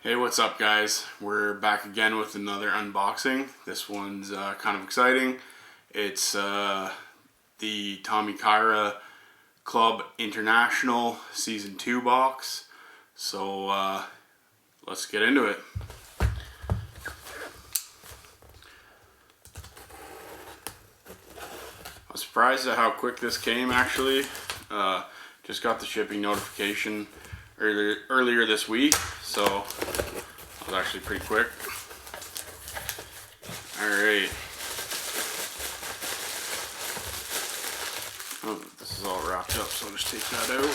Hey, what's up guys? We're back again with another unboxing. This one's kind of exciting. It's the Tommykaira Club International Season 2 box. So let's get into it. I'm surprised at how quick this came actually. Just got the shipping notification earlier this week, so it was actually pretty quick. Alright. Oh, this is all wrapped up, so I'll just take that out.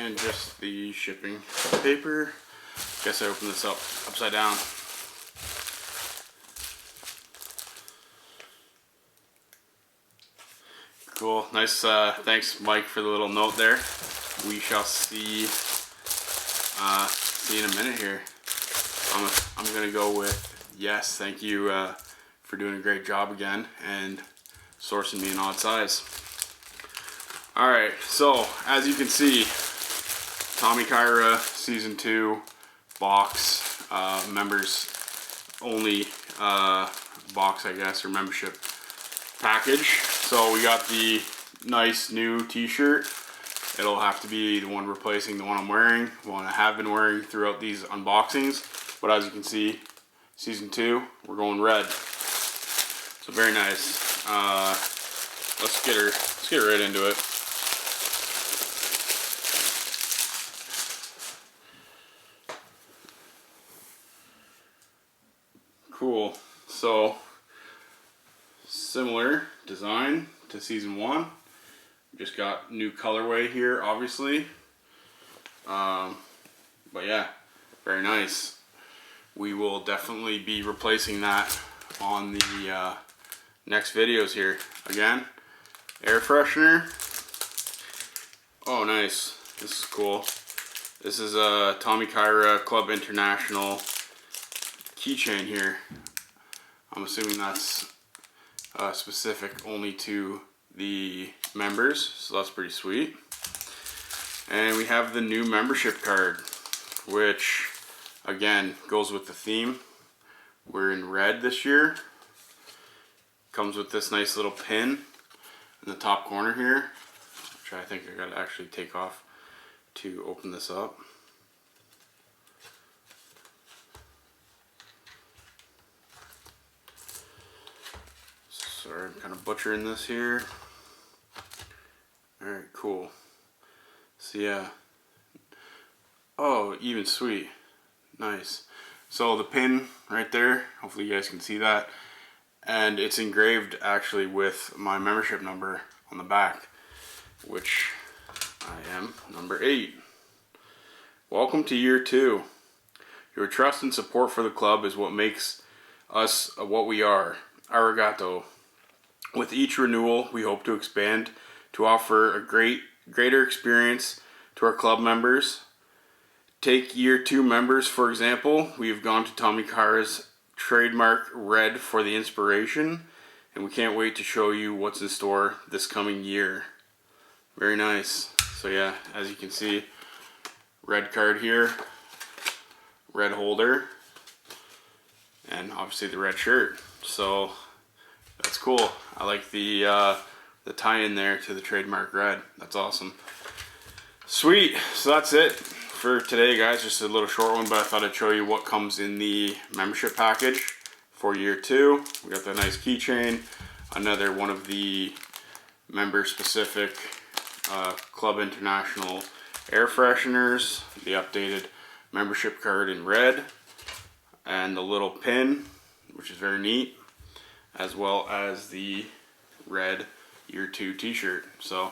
And just the shipping paper. Guess I opened this up upside down. Cool, nice, thanks Mike for the little note there. We shall see in a minute here. I'm gonna go with yes, thank you for doing a great job again and sourcing me an odd size. Alright, so as you can see, Tommykaira Season 2 box, members only box, I guess, or membership package. So we got the nice new t-shirt. It'll have to be the one replacing the one I'm wearing, the one I have been wearing throughout these unboxings. But as you can see, Season 2, we're going red. So very nice. Let's get right into it. Cool. So similar design to Season 1. Just got new colorway here, obviously. But yeah, very nice. We will definitely be replacing that on the next videos here. Again, air freshener. Oh, nice. This is cool. This is a Tommykaira Club International keychain here. I'm assuming that's specific only to the members, so that's pretty sweet. And we have the new membership card, which again goes with the theme. We're in red this year. Comes with this nice little pin in the top corner here, which I think I gotta actually take off to open this up. Sorry, I'm kind of butchering this here. Alright, cool. So yeah. Oh, even sweet. Nice. So the pin right there, hopefully you guys can see that. And it's engraved actually with my membership number on the back, which I am number 8. Welcome to year 2. Your trust and support for the club is what makes us what we are. Arigato. With each renewal, we hope to expand to offer a greater experience to our club members. Take year 2 members, for example. We have gone to Tommykaira's trademark red for the inspiration, and we can't wait to show you what's in store this coming year. Very nice. So yeah, as you can see, red card here, red holder, and obviously the red shirt. So that's cool. I like the tie-in there to the trademark red. That's awesome. Sweet. So that's it for today, guys. Just a little short one, but I thought I'd show you what comes in the membership package for year 2. We got the nice keychain, another one of the member-specific Club International air fresheners, the updated membership card in red, and the little pin, which is very neat, as well as the red year 2 t-shirt. So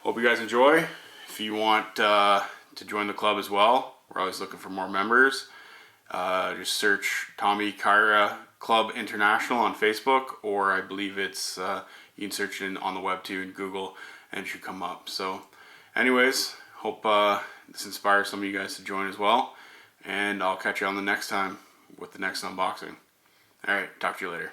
hope you guys enjoy. If you want to join the club as well, we're always looking for more members. Just search Tommykaira Club International on Facebook, or I believe it's you can search it on the web too in Google and it should come up. So anyways, hope this inspires some of you guys to join as well, and I'll catch you on the next time with the next unboxing. Alright, talk to you later.